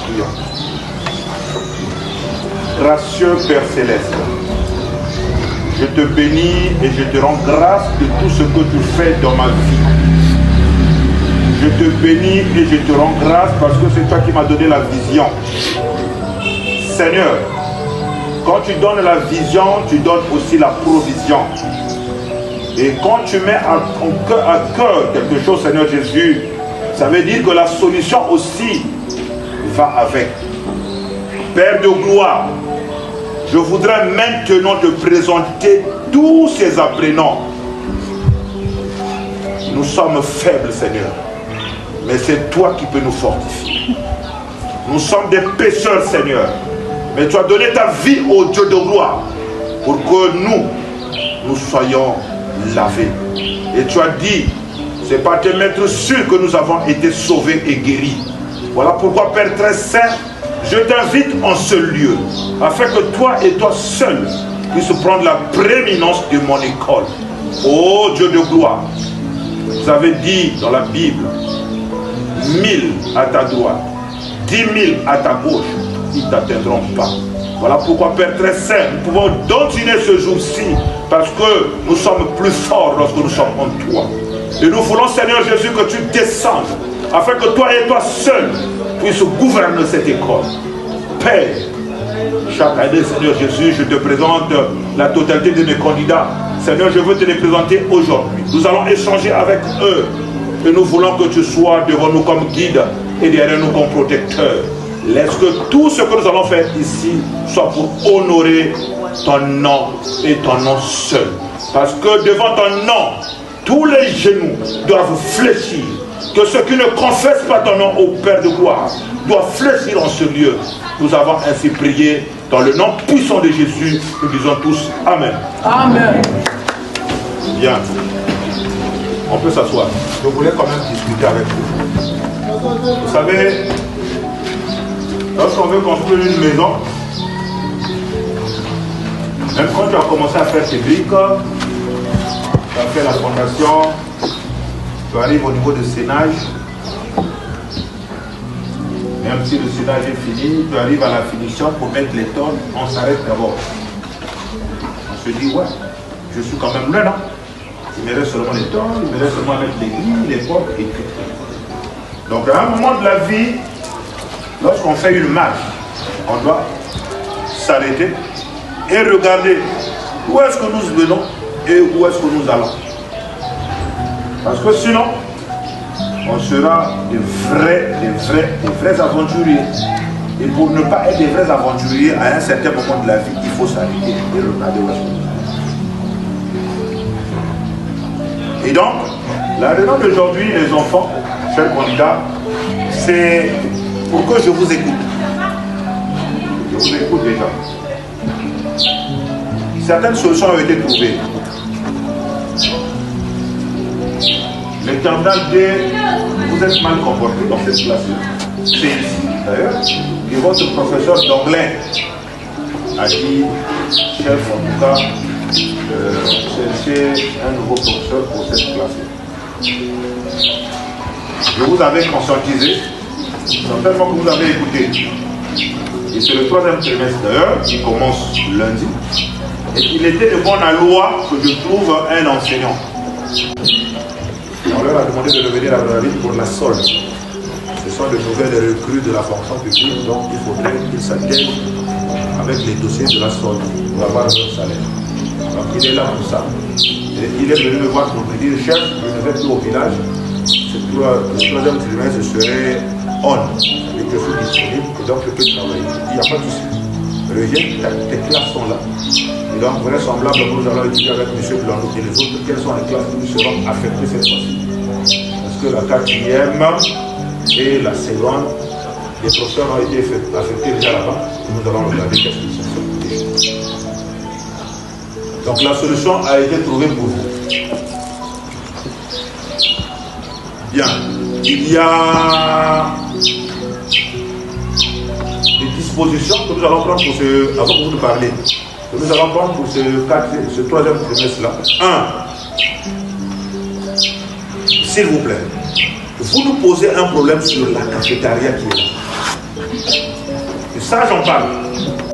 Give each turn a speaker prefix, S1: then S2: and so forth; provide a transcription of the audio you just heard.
S1: prions. Gracieux Père Céleste, je te bénis et je te rends grâce de tout ce que tu fais dans ma vie. Je te bénis et je te rends grâce parce que c'est toi qui m'as donné la vision. Seigneur, quand tu donnes la vision, tu donnes aussi la provision. Et quand tu mets à cœur quelque chose, Seigneur Jésus, ça veut dire que la solution aussi va avec. Père de gloire, je voudrais maintenant te présenter tous ces apprenants. Nous sommes faibles, Seigneur, mais c'est toi qui peux nous fortifier. Nous sommes des pécheurs, Seigneur, mais tu as donné ta vie au Dieu de gloire pour que nous soyons lavés. Et tu as dit, c'est par tes maîtres sûrs que nous avons été sauvés et guéris. Voilà pourquoi, Père très saint, je t'invite en ce lieu, afin que toi et toi seul puisses prendre la prééminence de mon école. Ô Dieu de gloire, vous avez dit dans la Bible, 1000 à ta droite, 10 000 à ta gauche, ils ne t'atteindront pas. Voilà pourquoi, Père très saint, nous pouvons donner ce jour-ci, parce que nous sommes plus forts lorsque nous sommes en toi. Et nous voulons, Seigneur Jésus, que tu descendes, afin que toi et toi seul puisses gouverner cette école. Père, chaque année, Seigneur Jésus, je te présente la totalité de mes candidats. Seigneur, je veux te les présenter aujourd'hui. Nous allons échanger avec eux. Et nous voulons que tu sois devant nous comme guide et derrière nous comme protecteur. Laisse que tout ce que nous allons faire ici soit pour honorer ton nom et ton nom seul. Parce que devant ton nom, tous les genoux doivent fléchir. Que ceux qui ne confessent pas ton nom au Père de gloire doivent fléchir en ce lieu. Nous avons ainsi prié dans le nom puissant de Jésus. Nous disons tous Amen.
S2: Amen.
S1: Bien. On peut s'asseoir. Je voulais quand même discuter avec vous. Vous savez, lorsqu'on veut construire une maison, même quand tu as commencé à faire tes briques, tu as fait la fondation, tu arrives au niveau de sénage. Même si le sénage est fini, tu arrives à la finition pour mettre les tonnes, on s'arrête d'abord. On se dit, ouais, je suis quand même là, non? Il me reste seulement les tonnes, il me reste seulement à mettre les grilles, les portes et tout. Donc à un moment de la vie, lorsqu'on fait une marche, on doit s'arrêter et regarder où est-ce que nous venons et où est-ce que nous allons. Parce que sinon, on sera des vrais aventuriers. Et pour ne pas être des vrais aventuriers, à un certain moment de la vie, il faut s'arrêter et regarder où est-ce que nous allons. Et donc, la raison d'aujourd'hui, les enfants, chers candidats, c'est pour que je vous écoute. Je vous écoute déjà. Certaines solutions ont été trouvées. Les terminales D, vous êtes mal comportés dans cette classe. C'est ici, d'ailleurs, que votre professeur d'anglais a dit, chef, en tout cas, chercher un nouveau professeur pour cette classe. Je vous avais conscientisé, certainement que vous avez écouté. Et c'est le 3e trimestre d'ailleurs qui commence lundi. Et il était de bonne loi que je trouve un enseignant. On leur a demandé de revenir à la ville pour la solde. Ce sont de nouvelles recrues de la fonction publique, donc il faudrait qu'ils s'atteignent avec les dossiers de la solde pour avoir leur salaire. Donc il est là pour ça. Et il est venu me voir pour me dire, chef, je ne vais plus au village. Le 3e trimestre serait on. Et que je suis disponible, et donc je peux travailler. Il n'y a pas de souci. Reviens, tes classes sont là. Et donc, vraisemblablement, nous allons étudier avec M. Blanc et les autres quelles sont les classes qui nous seront affectées cette fois-ci. Parce que la 4e et la seconde, les professeurs ont été affectés déjà là-bas. Nous allons regarder qu'est-ce qu'ils sont. Donc la solution a été trouvée pour vous. Bien. Il y a des dispositions que nous allons prendre pour ce... Avant que vous nous parlez. Que nous allons prendre pour ce 3e trimestre-là. 1. S'il vous plaît. Vous nous posez un problème sur la cafétéria qui est là. Ça, j'en parle.